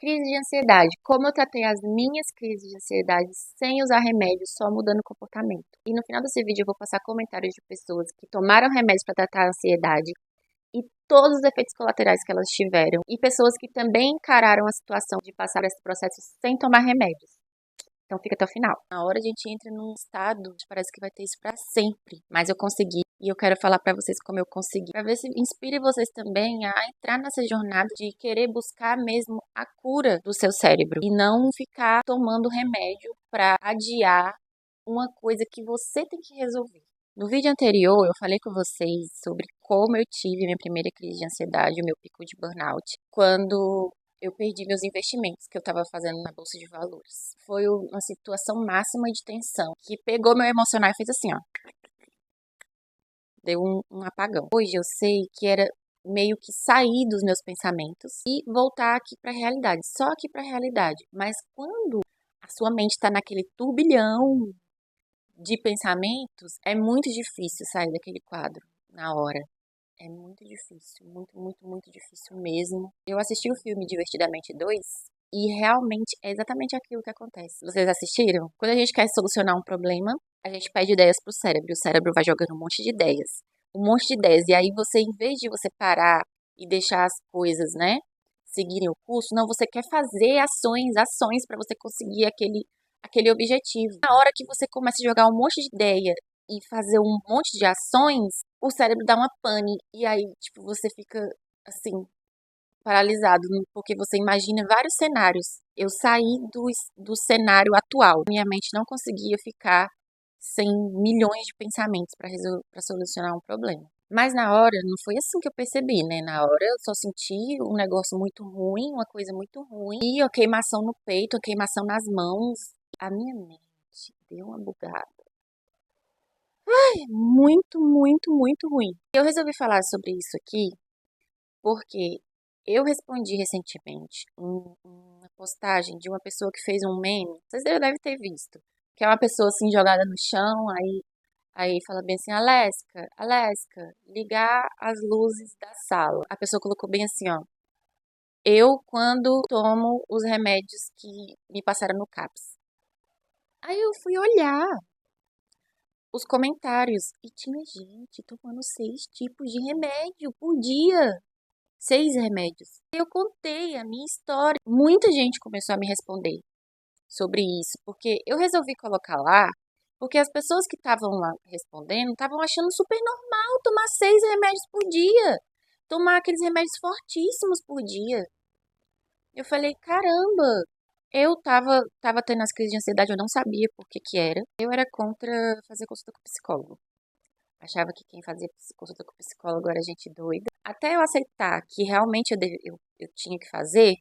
Crise de ansiedade. Como eu tratei as minhas crises de ansiedade sem usar remédios, só mudando o comportamento. E no final desse vídeo eu vou passar comentários de pessoas que tomaram remédios para tratar a ansiedade e todos os efeitos colaterais que elas tiveram. E pessoas que também encararam a situação de passar esse processo sem tomar remédios. Então fica até o final. Na hora a gente entra num estado, parece que vai ter isso pra sempre. Mas eu consegui. E eu quero falar pra vocês como eu consegui. Pra ver se inspire vocês também a entrar nessa jornada de querer buscar mesmo a cura do seu cérebro. E não ficar tomando remédio pra adiar uma coisa que você tem que resolver. No vídeo anterior, eu falei com vocês sobre como eu tive minha primeira crise de ansiedade, o meu pico de burnout, quando eu perdi meus investimentos que eu estava fazendo na bolsa de valores. Foi uma situação máxima de tensão que pegou meu emocional e fez assim, ó. Deu um apagão. Hoje eu sei que era meio que sair dos meus pensamentos e voltar aqui para a realidade, só aqui para a realidade. Mas quando a sua mente está naquele turbilhão de pensamentos, é muito difícil sair daquele quadro na hora. É muito difícil, muito, muito, muito difícil mesmo. Eu assisti o filme Divertidamente 2 e realmente é exatamente aquilo que acontece. Vocês assistiram? Quando a gente quer solucionar um problema, a gente pede ideias pro cérebro. O cérebro vai jogando um monte de ideias. Um monte de ideias. E aí você, em vez de você parar e deixar as coisas, né, seguirem o curso, não, você quer fazer ações para você conseguir aquele objetivo. Na hora que você começa a jogar um monte de ideia e fazer um monte de ações, o cérebro dá uma pane e aí, tipo, você fica assim, paralisado, porque você imagina vários cenários. Eu saí do cenário atual. Minha mente não conseguia ficar sem milhões de pensamentos para solucionar um problema. Mas na hora, não foi assim que eu percebi, né? Na hora eu só senti um negócio muito ruim, uma coisa muito ruim, e a queimação no peito, a queimação nas mãos. A minha mente deu uma bugada. Muito, muito, muito ruim. Eu resolvi falar sobre isso aqui porque eu respondi recentemente uma postagem de uma pessoa que fez um meme, vocês devem ter visto, que é uma pessoa assim jogada no chão, aí fala bem assim, Aleska, ligar as luzes da sala. A pessoa colocou bem assim, ó, eu quando tomo os remédios que me passaram no CAPS. Aí eu fui olhar os comentários e tinha gente tomando 6 tipos de remédio por dia. 6 remédios. Eu contei a minha história. Muita gente começou a me responder sobre isso, porque eu resolvi colocar lá, porque as pessoas que estavam lá respondendo estavam achando super normal tomar 6 remédios por dia, tomar aqueles remédios fortíssimos por dia. Eu falei, caramba, eu tava tendo as crises de ansiedade, eu não sabia por que que era. Eu era contra fazer consulta com psicólogo. Achava que quem fazia consulta com psicólogo era gente doida. Até eu aceitar que realmente eu tinha que fazer,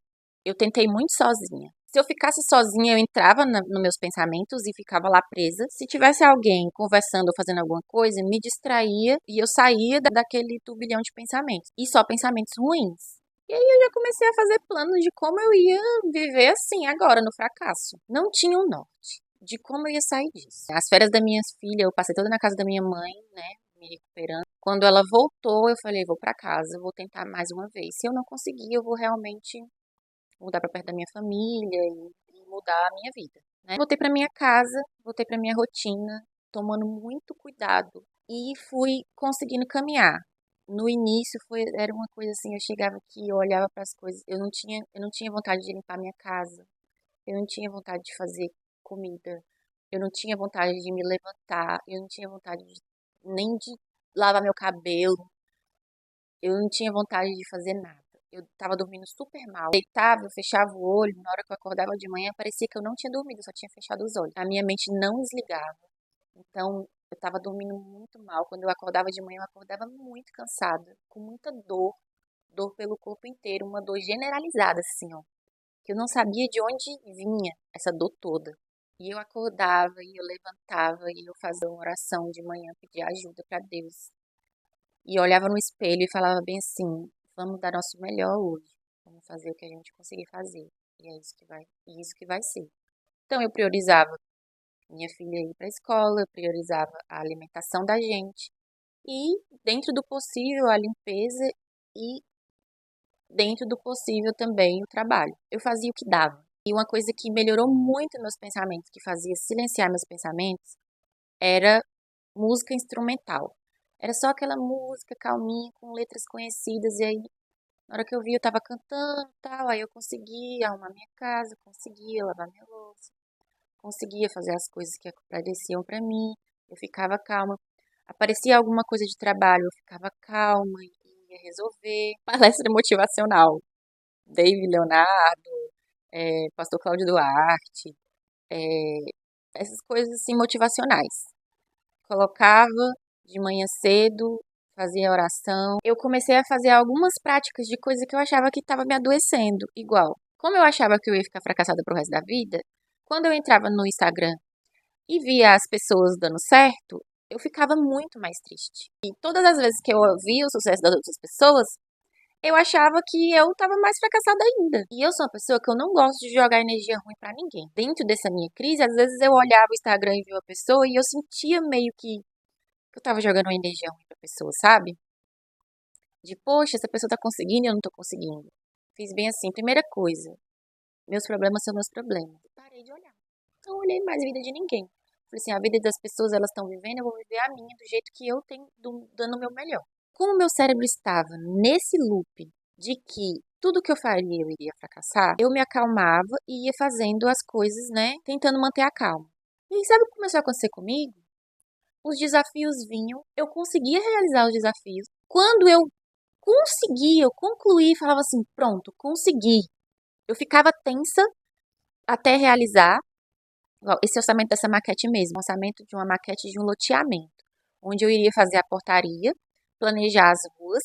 eu tentei muito sozinha. Se eu ficasse sozinha, eu entrava nos meus pensamentos e ficava lá presa. Se tivesse alguém conversando ou fazendo alguma coisa, me distraía e eu saía daquele turbilhão de pensamentos. E só pensamentos ruins. E aí eu já comecei a fazer planos de como eu ia viver assim agora, no fracasso. Não tinha um norte de como eu ia sair disso. As férias da minha filha, eu passei toda na casa da minha mãe, né, me recuperando. Quando ela voltou, eu falei, vou pra casa, vou tentar mais uma vez. Se eu não conseguir, eu vou realmente mudar pra perto da minha família e mudar a minha vida, né? Voltei pra minha casa, voltei pra minha rotina, tomando muito cuidado e fui conseguindo caminhar. No início era uma coisa assim, eu chegava aqui, eu olhava para as coisas, eu não tinha vontade de limpar minha casa, eu não tinha vontade de fazer comida, eu não tinha vontade de me levantar, eu não tinha vontade nem de lavar meu cabelo, eu não tinha vontade de fazer nada. Eu tava dormindo super mal. Deitava, eu fechava o olho, na hora que eu acordava de manhã, parecia que eu não tinha dormido, eu só tinha fechado os olhos. A minha mente não desligava. Então, eu tava dormindo muito mal. Quando eu acordava de manhã, eu acordava muito cansada, com muita dor pelo corpo inteiro, uma dor generalizada, assim, ó. Que eu não sabia de onde vinha essa dor toda. E eu acordava, e eu levantava, e eu fazia uma oração de manhã, pedia ajuda para Deus. E eu olhava no espelho e falava bem assim, vamos dar nosso melhor hoje. Vamos fazer o que a gente conseguir fazer. E é isso que vai ser. Então eu priorizava minha filha ir para a escola, eu priorizava a alimentação da gente. E, dentro do possível, a limpeza e dentro do possível também o trabalho. Eu fazia o que dava. E uma coisa que melhorou muito meus pensamentos, que fazia silenciar meus pensamentos, era música instrumental. Era só aquela música calminha, com letras conhecidas, e aí, na hora que eu vi, eu tava cantando e tal, aí eu conseguia arrumar minha casa, conseguia lavar minha louça, conseguia fazer as coisas que apareciam pra mim, eu ficava calma. Aparecia alguma coisa de trabalho, eu ficava calma e ia resolver. Palestra motivacional. David Leonardo, Pastor Cláudio Duarte, é, essas coisas assim motivacionais. Colocava de manhã cedo, fazia oração. Eu comecei a fazer algumas práticas de coisa que eu achava que estava me adoecendo, igual. Como eu achava que eu ia ficar fracassada pro resto da vida, quando eu entrava no Instagram e via as pessoas dando certo, eu ficava muito mais triste. E todas as vezes que eu via o sucesso das outras pessoas, eu achava que eu tava mais fracassada ainda. E eu sou uma pessoa que eu não gosto de jogar energia ruim pra ninguém. Dentro dessa minha crise, às vezes eu olhava o Instagram e via uma pessoa e eu sentia meio que eu tava jogando uma energia ruim pra pessoa, sabe? De, poxa, essa pessoa tá conseguindo e eu não tô conseguindo. Fiz bem assim. Primeira coisa, meus problemas são meus problemas. Parei de olhar. Não olhei mais a vida de ninguém. Falei assim, a vida das pessoas, elas estão vivendo, eu vou viver a minha do jeito que eu tenho, dando o meu melhor. Como o meu cérebro estava nesse loop de que tudo que eu faria eu iria fracassar, eu me acalmava e ia fazendo as coisas, né, tentando manter a calma. E aí, sabe o que começou a acontecer comigo? Os desafios vinham, eu conseguia realizar os desafios. Quando eu conseguia, eu concluí, falava assim, pronto, consegui. Eu ficava tensa até realizar. Esse orçamento dessa maquete mesmo, orçamento de uma maquete de um loteamento, onde eu iria fazer a portaria, planejar as ruas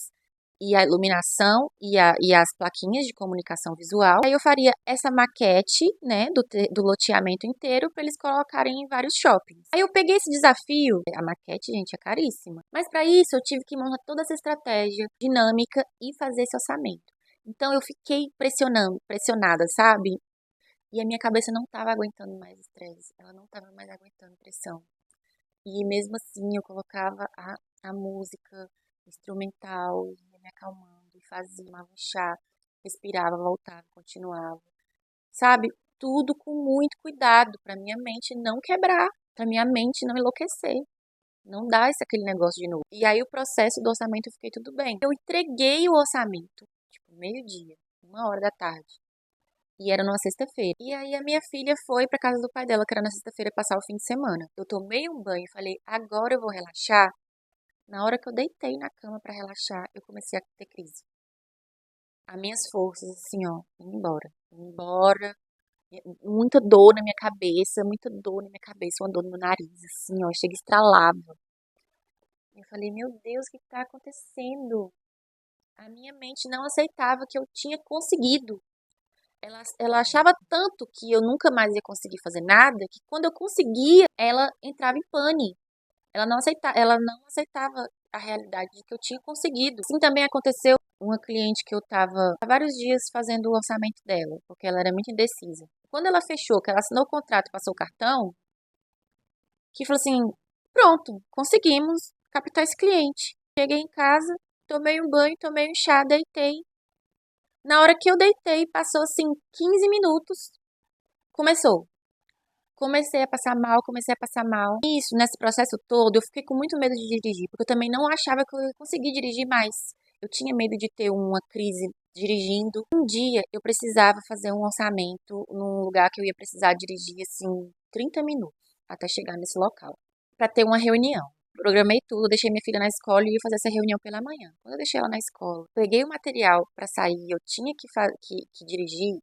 e a iluminação e as plaquinhas de comunicação visual. Aí eu faria essa maquete, né, do loteamento inteiro para eles colocarem em vários shoppings. Aí eu peguei esse desafio, a maquete, gente, é caríssima, mas para isso eu tive que montar toda essa estratégia dinâmica e fazer esse orçamento. Então eu fiquei pressionada, sabe? E a minha cabeça não estava aguentando mais estresse, ela não estava mais aguentando pressão. E mesmo assim eu colocava a música instrumental, ia me acalmando, e fazia, tomava um chá, respirava, voltava, continuava. Sabe? Tudo com muito cuidado para minha mente não quebrar, para minha mente não enlouquecer. Não dá esse aquele negócio de novo. E aí o processo do orçamento eu fiquei tudo bem. Eu entreguei o orçamento, tipo, meio-dia, 1 hora da tarde. E era numa sexta-feira. E aí a minha filha foi pra casa do pai dela, que era na sexta-feira, passar o fim de semana. Eu tomei um banho e falei, agora eu vou relaxar. Na hora que eu deitei na cama pra relaxar, eu comecei a ter crise. As minhas forças, assim, ó, indo embora. Indo embora. Muita dor na minha cabeça, muita dor na minha cabeça, uma dor no meu nariz, assim, ó, chega e estralava. Eu falei, meu Deus, o que tá acontecendo? A minha mente não aceitava que eu tinha conseguido. Ela achava tanto que eu nunca mais ia conseguir fazer nada, que quando eu conseguia, ela entrava em pane. Ela não aceitava a realidade de que eu tinha conseguido. Assim também aconteceu uma cliente que eu estava há vários dias fazendo o orçamento dela, porque ela era muito indecisa. Quando ela fechou, que ela assinou o contrato e passou o cartão, que falou assim: pronto, conseguimos captar esse cliente. Cheguei em casa, tomei um banho, tomei um chá, deitei. Na hora que eu deitei, passou assim 15 minutos, começou. Comecei a passar mal, comecei a passar mal. Isso, nesse processo todo, eu fiquei com muito medo de dirigir, porque eu também não achava que eu ia conseguir dirigir mais. Eu tinha medo de ter uma crise dirigindo. Um dia eu precisava fazer um orçamento num lugar que eu ia precisar dirigir assim 30 minutos até chegar nesse local, para ter uma reunião. Programei tudo, deixei minha filha na escola e ia fazer essa reunião pela manhã. Quando eu deixei ela na escola, peguei o material para sair, eu tinha que dirigir.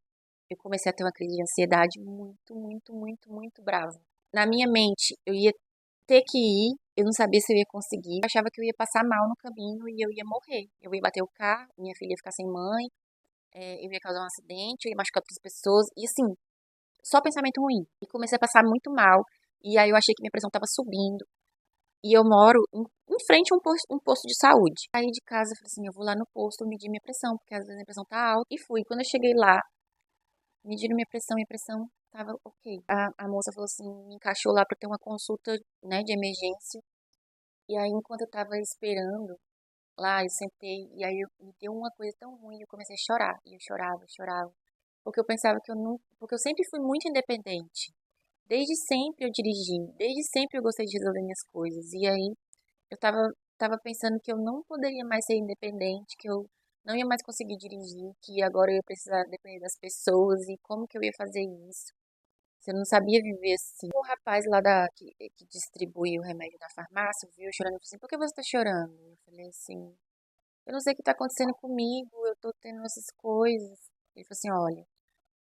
Eu comecei a ter uma crise de ansiedade muito, muito, muito, muito brava. Na minha mente, eu ia ter que ir, eu não sabia se eu ia conseguir. Eu achava que eu ia passar mal no caminho e eu ia morrer. Eu ia bater o carro, minha filha ia ficar sem mãe, eu ia causar um acidente, eu ia machucar outras pessoas. E assim, só pensamento ruim. E comecei a passar muito mal. E aí eu achei que minha pressão estava subindo. E eu moro em frente a um posto de saúde. Saí de casa, falei assim, eu vou lá no posto medir minha pressão, porque às vezes a pressão tá alta. E fui. Quando eu cheguei lá, mediram minha pressão tava ok. A moça falou assim, me encaixou lá para ter uma consulta, né, de emergência. E aí, enquanto eu tava esperando, lá, eu sentei, e aí me deu uma coisa tão ruim, eu comecei a chorar. E eu chorava, chorava. Porque eu pensava que eu não. Porque eu sempre fui muito independente. Desde sempre eu dirigi, desde sempre eu gostei de resolver minhas coisas. E aí eu tava pensando que eu não poderia mais ser independente, que eu não ia mais conseguir dirigir, que agora eu ia precisar depender das pessoas e como que eu ia fazer isso. Se eu não sabia viver assim. O rapaz lá que distribui o remédio da farmácia viu eu chorando e falou assim: por que você tá chorando? Eu falei assim: eu não sei o que tá acontecendo comigo, eu tô tendo essas coisas. Ele falou assim: olha,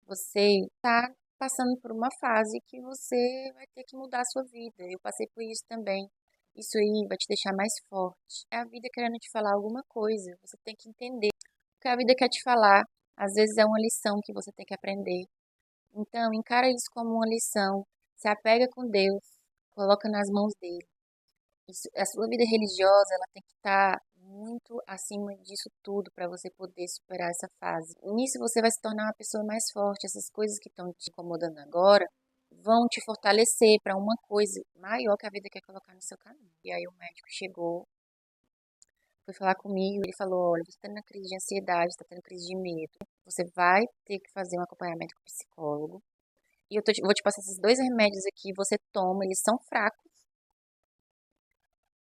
você tá passando por uma fase que você vai ter que mudar a sua vida. Eu passei por isso também. Isso aí vai te deixar mais forte. É a vida querendo te falar alguma coisa. Você tem que entender o que a vida quer te falar. Às vezes é uma lição que você tem que aprender. Então, encara isso como uma lição. Se apega com Deus. Coloca nas mãos dele. A sua vida religiosa, ela tem que estar muito acima disso tudo para você poder superar essa fase. Nisso você vai se tornar uma pessoa mais forte. Essas coisas que estão te incomodando agora vão te fortalecer para uma coisa maior que a vida quer colocar no seu caminho. E aí o médico chegou, foi falar comigo, ele falou: olha, você está tendo crise de ansiedade, está tendo crise de medo. Você vai ter que fazer um acompanhamento com o psicólogo. E vou te passar esses dois remédios aqui, você toma, eles são fracos.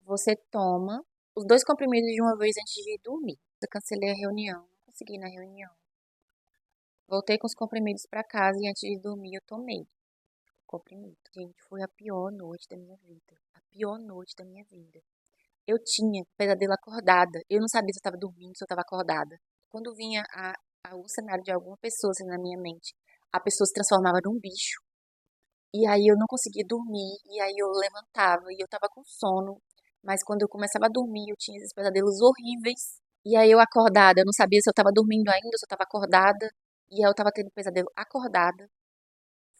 Você toma os dois comprimidos de uma vez antes de dormir. Eu cancelei a reunião, não consegui ir na reunião. Voltei com os comprimidos para casa e antes de dormir eu tomei o comprimido. Gente, foi a pior noite da minha vida. A pior noite da minha vida. Eu tinha pesadelo acordada. Eu não sabia se eu estava dormindo, se eu estava acordada. Quando vinha o cenário de alguma pessoa assim, na minha mente, a pessoa se transformava num bicho. E aí eu não conseguia dormir, e aí eu levantava e eu tava com sono, mas quando eu começava a dormir eu tinha esses pesadelos horríveis. E aí eu acordada, eu não sabia se eu tava dormindo ainda, se eu tava acordada, e aí eu tava tendo pesadelo acordada.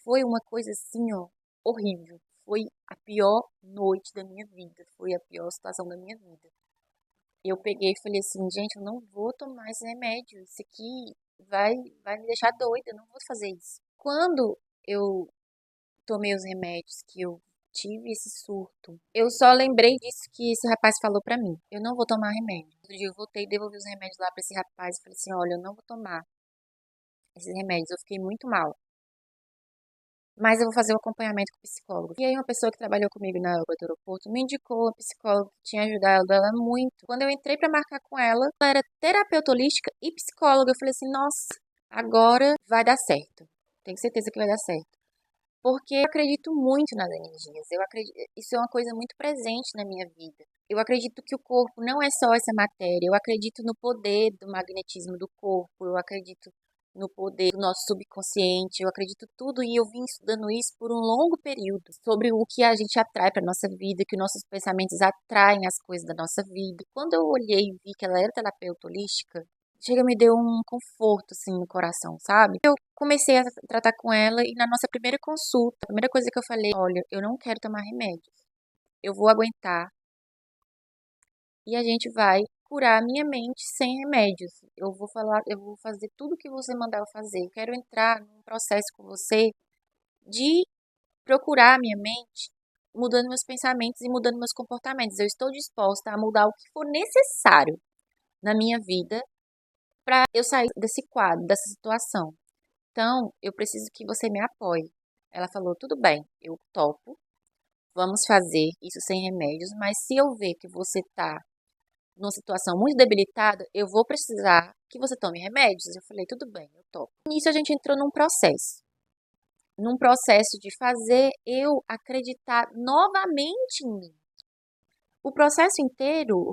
Foi uma coisa assim, ó, horrível. Foi a pior noite da minha vida, foi a pior situação da minha vida. Eu peguei e falei assim, gente, eu não vou tomar esse remédio, isso aqui vai, vai me deixar doida, eu não vou fazer isso. Quando eu tomei os remédios que eu tive esse surto. Eu só lembrei disso que esse rapaz falou pra mim. Eu não vou tomar remédio. Outro dia eu voltei e devolvi os remédios lá pra esse rapaz e falei assim, olha, eu não vou tomar esses remédios. Eu fiquei muito mal. Mas eu vou fazer o acompanhamento com o psicólogo. E aí uma pessoa que trabalhou comigo na obra do aeroporto me indicou a psicóloga que tinha ajudado ela muito. Quando eu entrei pra marcar com ela, ela era terapeuta holística e psicóloga. Eu falei assim, nossa, agora vai dar certo. Tenho certeza que vai dar certo. Porque eu acredito muito nas energias. Eu acredito, isso é uma coisa muito presente na minha vida. Eu acredito que o corpo não é só essa matéria. Eu acredito no poder do magnetismo do corpo. Eu acredito no poder do nosso subconsciente. Eu acredito tudo e eu vim estudando isso por um longo período sobre o que a gente atrai para nossa vida, que nossos pensamentos atraem as coisas da nossa vida. Quando eu olhei e vi que ela era terapeuta holística, chega, me deu um conforto, assim, no coração, sabe? Eu comecei a tratar com ela e na nossa primeira consulta, a primeira coisa que eu falei, olha, eu não quero tomar remédio. Eu vou aguentar e a gente vai curar a minha mente sem remédios. Eu vou falar, eu vou fazer tudo o que você mandar eu fazer. Eu quero entrar num processo com você de procurar a minha mente, mudando meus pensamentos e mudando meus comportamentos. Eu estou disposta a mudar o que for necessário na minha vida para eu sair desse quadro, dessa situação. Então, eu preciso que você me apoie. Ela falou: tudo bem, eu topo, vamos fazer isso sem remédios, mas se eu ver que você está numa situação muito debilitada, eu vou precisar que você tome remédios. Eu falei: tudo bem, eu topo. Nisso a gente entrou num processo de fazer eu acreditar novamente em mim. O processo inteiro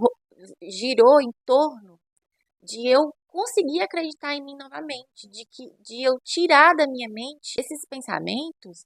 girou em torno de eu conseguir acreditar em mim novamente, de eu tirar da minha mente esses pensamentos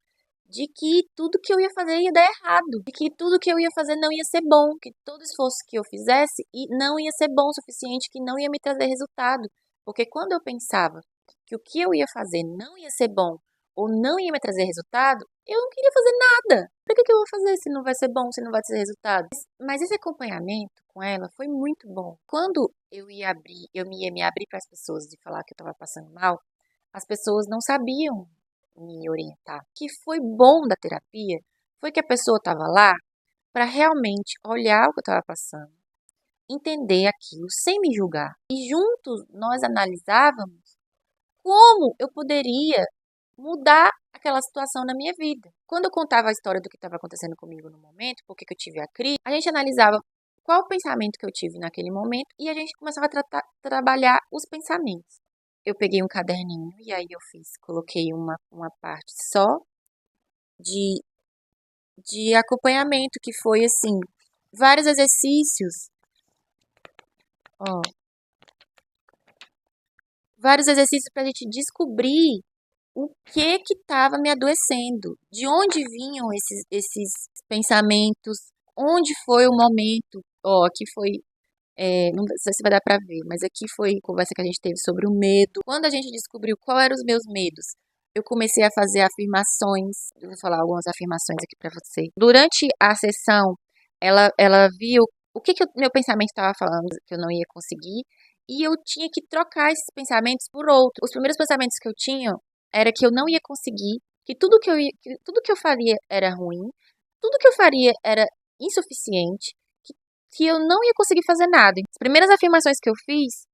de que tudo que eu ia fazer ia dar errado, de que tudo que eu ia fazer não ia ser bom, que todo esforço que eu fizesse não ia ser bom o suficiente, que não ia me trazer resultado. Porque quando eu pensava que o que eu ia fazer não ia ser bom ou não ia me trazer resultado, eu não queria fazer nada. Por que eu vou fazer se não vai ser bom, se não vai trazer resultado? Mas esse acompanhamento com ela foi muito bom. Quando eu ia abrir, ia me abrir para as pessoas de falar que eu estava passando mal, as pessoas não sabiam me orientar. O que foi bom da terapia foi que a pessoa estava lá para realmente olhar o que eu estava passando entender aquilo sem me julgar. E juntos nós analisávamos como eu poderia mudar aquela situação na minha vida. Quando eu contava a história do que estava acontecendo comigo no momento, por que eu tive a crise, a gente analisava qual o pensamento que eu tive naquele momento e a gente começava a trabalhar os pensamentos. Eu peguei um caderninho e aí coloquei uma parte só de, de acompanhamento, que foi assim, vários exercícios, ó, vários exercícios para a gente descobrir o que estava me adoecendo, de onde vinham esses pensamentos, onde foi o momento, ó, aqui foi, não sei se vai dar para ver, mas aqui foi a conversa que a gente teve sobre o medo. Quando a gente descobriu quais eram os meus medos, eu comecei a fazer afirmações, eu vou falar algumas afirmações aqui para você. Durante a sessão, ela viu o que o meu pensamento estava falando, que eu não ia conseguir, e eu tinha que trocar esses pensamentos por outros. Os primeiros pensamentos que eu tinha era que eu não ia conseguir, que tudo que eu faria era ruim, tudo que eu faria era insuficiente, que eu não ia conseguir fazer nada. As primeiras afirmações que eu fiz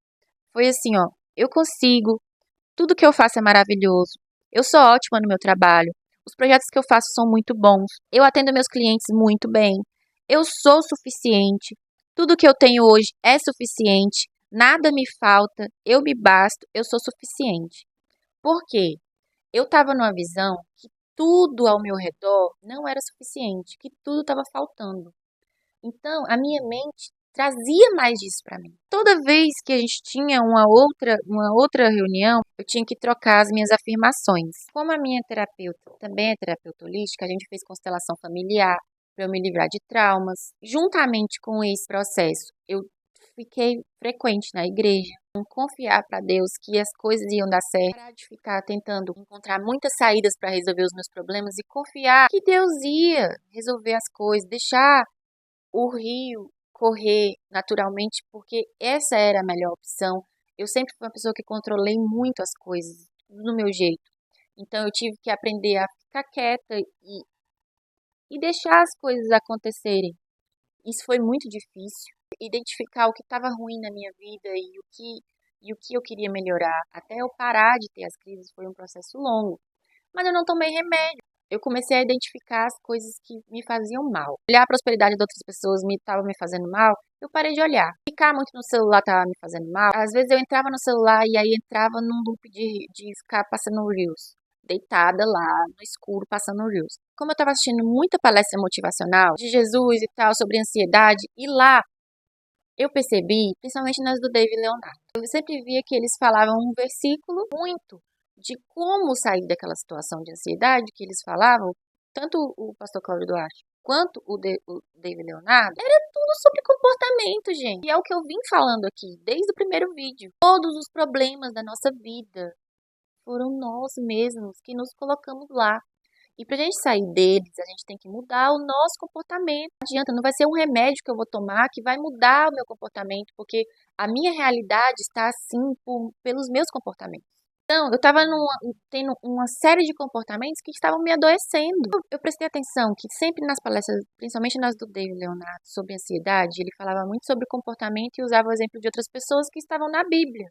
foi assim, ó, eu consigo, tudo que eu faço é maravilhoso, eu sou ótima no meu trabalho, os projetos que eu faço são muito bons, eu atendo meus clientes muito bem, eu sou suficiente, tudo que eu tenho hoje é suficiente, nada me falta, eu me basto, eu sou suficiente. Por quê? Eu estava numa visão que tudo ao meu redor não era suficiente, que tudo estava faltando. Então, a minha mente trazia mais disso para mim. Toda vez que a gente tinha uma outra reunião, eu tinha que trocar as minhas afirmações. Como a minha terapeuta também é terapeuta holística, a gente fez constelação familiar para eu me livrar de traumas. Juntamente com esse processo, eu fiquei frequente na igreja, confiar para Deus que as coisas iam dar certo, parar de ficar tentando encontrar muitas saídas para resolver os meus problemas e confiar que Deus ia resolver as coisas, deixar o rio correr naturalmente, porque essa era a melhor opção. Eu sempre fui uma pessoa que controlei muito as coisas, tudo do meu jeito. Então eu tive que aprender a ficar quieta e deixar as coisas acontecerem. Isso foi muito difícil. Identificar o que estava ruim na minha vida e o que eu queria melhorar. Até eu parar de ter as crises foi um processo longo. Mas eu não tomei remédio. Eu comecei a identificar as coisas que me faziam mal. Olhar a prosperidade de outras pessoas estava me fazendo mal, eu parei de olhar. Ficar muito no celular estava me fazendo mal. Às vezes eu entrava no celular e aí entrava num loop de ficar passando Reels. Deitada lá, no escuro, passando Reels. Como eu estava assistindo muita palestra motivacional de Jesus e tal, sobre ansiedade, e lá eu percebi, principalmente nas do David Leonardo, eu sempre via que eles falavam um versículo muito de como sair daquela situação de ansiedade que eles falavam, tanto o pastor Cláudio Duarte quanto o David Leonardo, era tudo sobre comportamento, gente. E é o que eu vim falando aqui desde o primeiro vídeo. Todos os problemas da nossa vida foram nós mesmos que nos colocamos lá. E pra gente sair deles, a gente tem que mudar o nosso comportamento. Não adianta, não vai ser um remédio que eu vou tomar que vai mudar o meu comportamento, porque a minha realidade está assim pelos meus comportamentos. Então, eu estava tendo uma série de comportamentos que estavam me adoecendo. Eu prestei atenção que sempre nas palestras, principalmente nas do David Leonardo, sobre ansiedade, ele falava muito sobre comportamento e usava o exemplo de outras pessoas que estavam na Bíblia.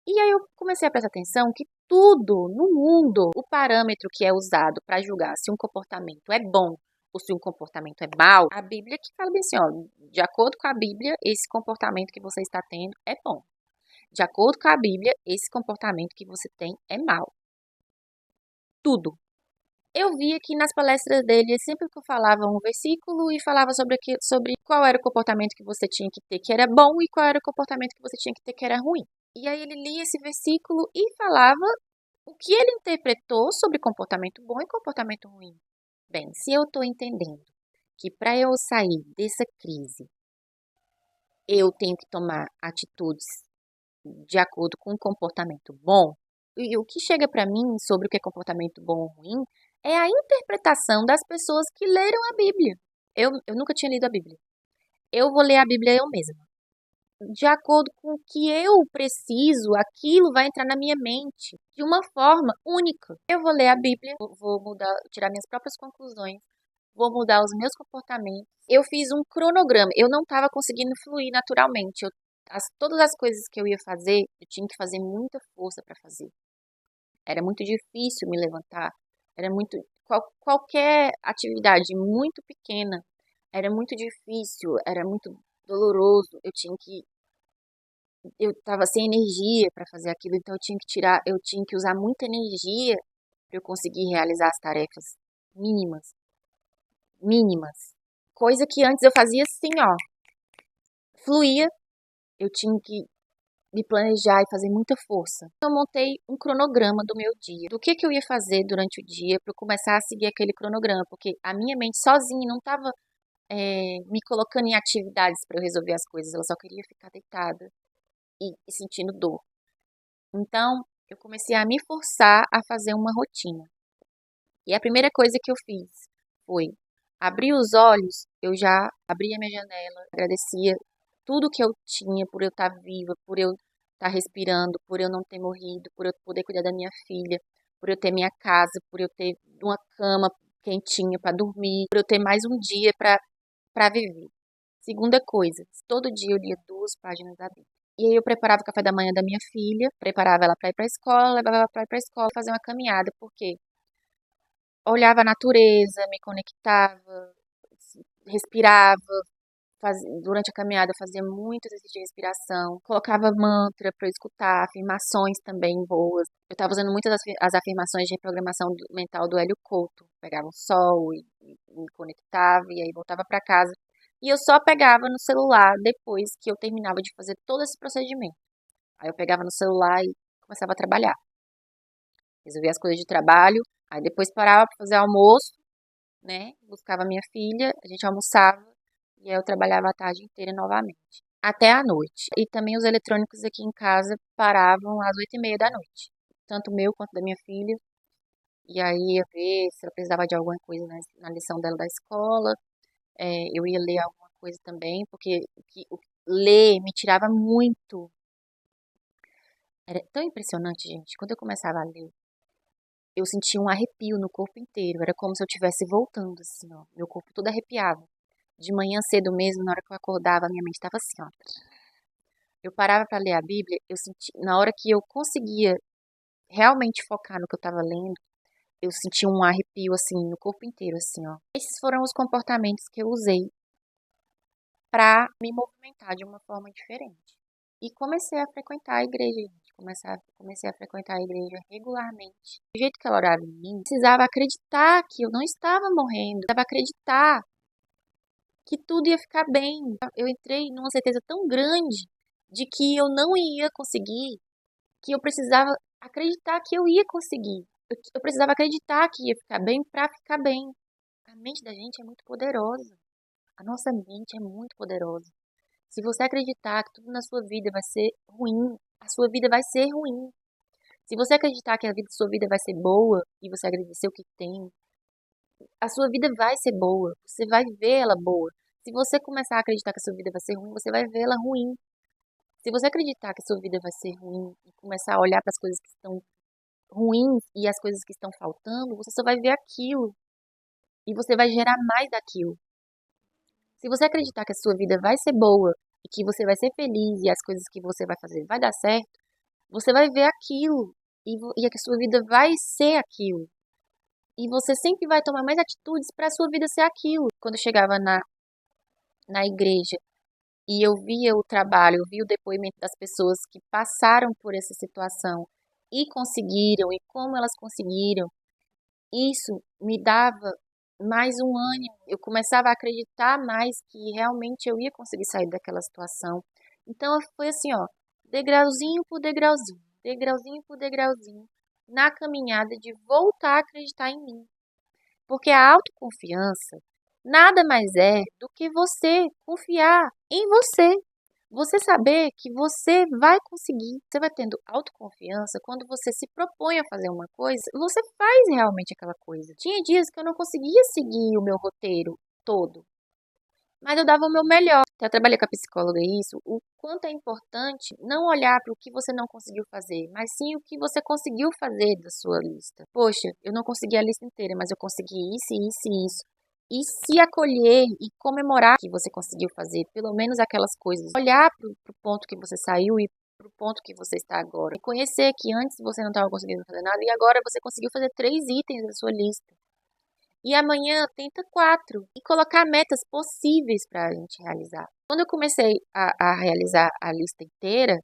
E aí eu comecei a prestar atenção que tudo no mundo, o parâmetro que é usado para julgar se um comportamento é bom ou se um comportamento é mau, a Bíblia que fala bem assim, ó, de acordo com a Bíblia, esse comportamento que você está tendo é bom. De acordo com a Bíblia, esse comportamento que você tem é mau. Tudo. Eu via que nas palestras dele, sempre que eu falava um versículo e falava sobre qual era o comportamento que você tinha que ter que era bom e qual era o comportamento que você tinha que ter que era ruim. E aí ele lia esse versículo e falava o que ele interpretou sobre comportamento bom e comportamento ruim. Bem, se eu estou entendendo que para eu sair dessa crise, eu tenho que tomar atitudes de acordo com um comportamento bom, e o que chega para mim sobre o que é comportamento bom ou ruim é a interpretação das pessoas que leram a Bíblia. Eu nunca tinha lido a Bíblia. Eu vou ler a Bíblia eu mesma. De acordo com o que eu preciso, aquilo vai entrar na minha mente de uma forma única. Eu vou ler a Bíblia, vou mudar, tirar minhas próprias conclusões, vou mudar os meus comportamentos. Eu fiz um cronograma, eu não estava conseguindo fluir naturalmente. Todas as coisas que eu ia fazer, eu tinha que fazer muita força para fazer. Era muito difícil me levantar. Era muito. Qualquer atividade muito pequena era muito difícil, era muito doloroso. Eu estava sem energia para fazer aquilo, então eu tinha que usar muita energia para eu conseguir realizar as tarefas mínimas, mínimas. Coisa que antes eu fazia assim, ó, fluía, eu tinha que me planejar e fazer muita força. Eu montei um cronograma do meu dia, do que eu ia fazer durante o dia para eu começar a seguir aquele cronograma, porque a minha mente sozinha não estava me colocando em atividades para eu resolver as coisas, ela só queria ficar deitada e sentindo dor. Então, eu comecei a me forçar a fazer uma rotina. E a primeira coisa que eu fiz foi abrir os olhos, eu já abri a minha janela, agradecia tudo que eu tinha por eu estar viva, por eu estar respirando, por eu não ter morrido, por eu poder cuidar da minha filha, por eu ter minha casa, por eu ter uma cama quentinha para dormir, por eu ter mais um dia para viver. Segunda coisa, todo dia eu lia 2 páginas da Bíblia. E aí eu preparava o café da manhã da minha filha, preparava ela para ir para a escola, levava ela para ir para a escola, fazer uma caminhada, porque olhava a natureza, me conectava, respirava, durante a caminhada fazia muito exercício de respiração, colocava mantra para eu escutar, afirmações também boas. Eu estava usando muitas as afirmações de reprogramação mental do Hélio Couto. Pegava o sol e me conectava e aí voltava para casa. E eu só pegava no celular depois que eu terminava de fazer todo esse procedimento. Aí eu pegava no celular e começava a trabalhar. Resolvia as coisas de trabalho, aí depois parava para fazer almoço, né? Buscava minha filha, a gente almoçava e aí eu trabalhava a tarde inteira novamente, até a noite. E também os eletrônicos aqui em casa paravam às 8h30 da noite, tanto meu quanto da minha filha. E aí ia ver se ela precisava de alguma coisa na lição dela da escola. Eu ia ler alguma coisa também, porque ler me tirava muito. Era tão impressionante, gente. Quando eu começava a ler, eu sentia um arrepio no corpo inteiro. Era como se eu estivesse voltando, assim, ó. Meu corpo todo arrepiava. De manhã cedo mesmo, na hora que eu acordava, a minha mente estava assim, ó. Eu parava para ler a Bíblia, eu senti, na hora que eu conseguia realmente focar no que eu estava lendo, eu sentia um arrepio, assim, no corpo inteiro, assim, ó. Esses foram os comportamentos que eu usei para me movimentar de uma forma diferente. E comecei a frequentar a igreja, gente. Comecei a frequentar a igreja regularmente. Do jeito que ela orava em mim, precisava acreditar que eu não estava morrendo. Precisava acreditar que tudo ia ficar bem. Eu entrei numa certeza tão grande de que eu não ia conseguir, que eu precisava acreditar que eu ia conseguir. Eu precisava acreditar que ia ficar bem para ficar bem. A mente da gente é muito poderosa. A nossa mente é muito poderosa. Se você acreditar que tudo na sua vida vai ser ruim, a sua vida vai ser ruim. Se você acreditar que a sua vida vai ser boa e você agradecer o que tem, a sua vida vai ser boa. Você vai ver ela boa. Se você começar a acreditar que a sua vida vai ser ruim, você vai ver ela ruim. Se você acreditar que a sua vida vai ser ruim e começar a olhar para as coisas que estão ruins e as coisas que estão faltando, você só vai ver aquilo. E você vai gerar mais daquilo. Se você acreditar que a sua vida vai ser boa e que você vai ser feliz e as coisas que você vai fazer vai dar certo, você vai ver aquilo e a sua vida vai ser aquilo. E você sempre vai tomar mais atitudes para a sua vida ser aquilo. Quando eu chegava na igreja e eu via o trabalho, eu via o depoimento das pessoas que passaram por essa situação e conseguiram, e como elas conseguiram, isso me dava mais um ânimo. Eu começava a acreditar mais que realmente eu ia conseguir sair daquela situação. Então foi assim, ó, degrauzinho por degrauzinho, degrauzinho por degrauzinho, na caminhada de voltar a acreditar em mim. Porque a autoconfiança nada mais é do que você confiar em você. Você saber que você vai conseguir. Você vai tendo autoconfiança quando você se propõe a fazer uma coisa, você faz realmente aquela coisa. Tinha dias que eu não conseguia seguir o meu roteiro todo, mas eu dava o meu melhor. Eu trabalhei com a psicóloga isso, o quanto é importante não olhar para o que você não conseguiu fazer, mas sim o que você conseguiu fazer da sua lista. Poxa, eu não consegui a lista inteira, mas eu consegui isso, isso e isso. e se acolher e comemorar que você conseguiu fazer pelo menos aquelas coisas. Olhar pro ponto que você saiu e pro ponto que você está agora. E conhecer que antes você não estava conseguindo fazer nada e agora você conseguiu fazer 3 itens da sua lista. E amanhã tenta 4 e colocar metas possíveis para a gente realizar. Quando eu comecei a realizar a lista inteira,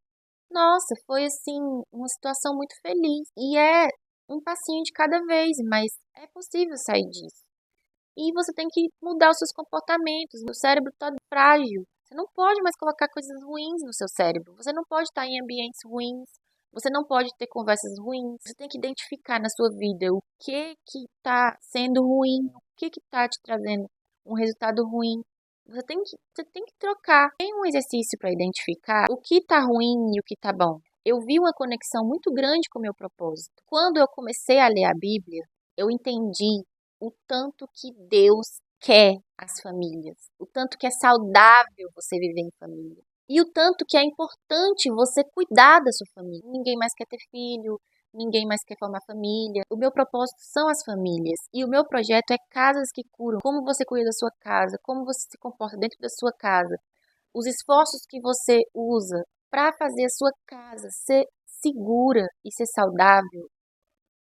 nossa, foi assim uma situação muito feliz. E é um passinho de cada vez, mas é possível sair disso. E você tem que mudar os seus comportamentos. O cérebro está frágil. Você não pode mais colocar coisas ruins no seu cérebro. Você não pode estar em ambientes ruins. Você não pode ter conversas ruins. Você tem que identificar na sua vida o que está sendo ruim, o que está te trazendo um resultado ruim. Você tem que trocar. Tem um exercício para identificar o que está ruim e o que está bom. Eu vi uma conexão muito grande com o meu propósito. Quando eu comecei a ler a Bíblia, eu entendi o tanto que Deus quer as famílias, o tanto que é saudável você viver em família e o tanto que é importante você cuidar da sua família. Ninguém mais quer ter filho, ninguém mais quer formar família. O meu propósito são as famílias e o meu projeto é Casas que Curam. Como você cuida da sua casa, como você se comporta dentro da sua casa, os esforços que você usa para fazer a sua casa ser segura e ser saudável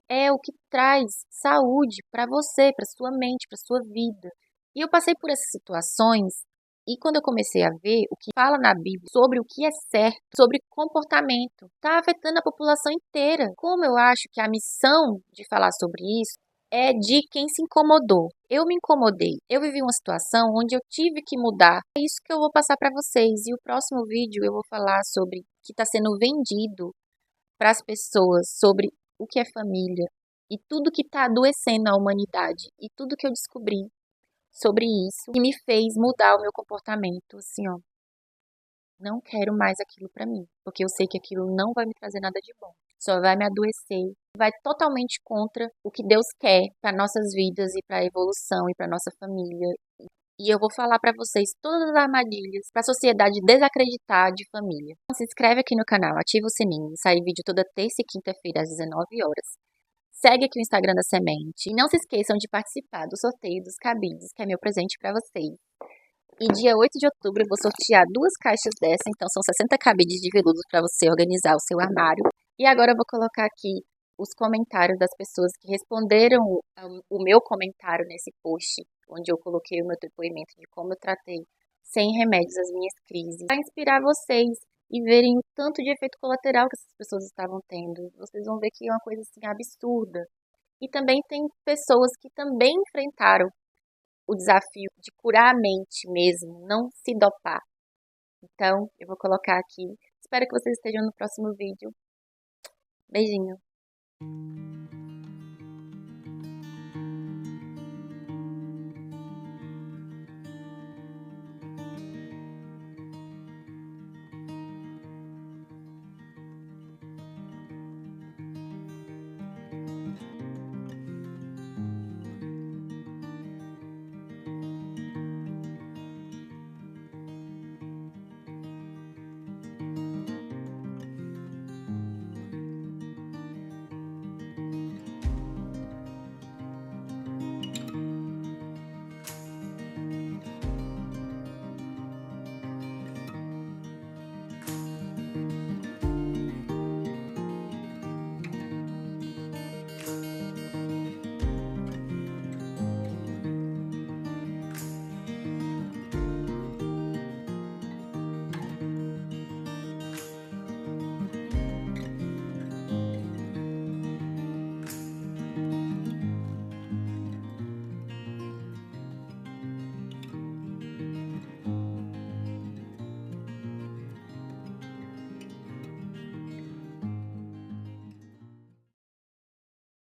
é o que traz saúde para você, para sua mente, para sua vida. E eu passei por essas situações e quando eu comecei a ver o que fala na Bíblia sobre o que é certo, sobre comportamento, está afetando a população inteira. Como eu acho que a missão de falar sobre isso é de quem se incomodou. Eu me incomodei. Eu vivi uma situação onde eu tive que mudar. É isso que eu vou passar para vocês. E o próximo vídeo eu vou falar sobre o que está sendo vendido para as pessoas sobre o que é família e tudo que está adoecendo a humanidade e tudo que eu descobri sobre isso que me fez mudar o meu comportamento, assim, ó. Não quero mais aquilo para mim, porque eu sei que aquilo não vai me trazer nada de bom. Só vai me adoecer, vai totalmente contra o que Deus quer para nossas vidas e para a evolução e para nossa família. E eu vou falar para vocês todas as armadilhas para a sociedade desacreditar de família. Então, se inscreve aqui no canal, ativa o sininho, sai vídeo toda terça e quinta-feira às 19 horas. Segue aqui o Instagram da Semente e não se esqueçam de participar do sorteio dos cabides, que é meu presente para vocês. E dia 8 de outubro eu vou sortear 2 caixas dessa, então são 60 cabides de veludos para você organizar o seu armário. E agora eu vou colocar aqui os comentários das pessoas que responderam o meu comentário nesse post, onde eu coloquei o meu depoimento de como eu tratei sem remédios as minhas crises, para inspirar vocês e verem o tanto de efeito colateral que essas pessoas estavam tendo. Vocês vão ver que é uma coisa assim absurda. E também tem pessoas que também enfrentaram o desafio de curar a mente mesmo, não se dopar. Então, eu vou colocar aqui. Espero que vocês estejam no próximo vídeo. Beijinho!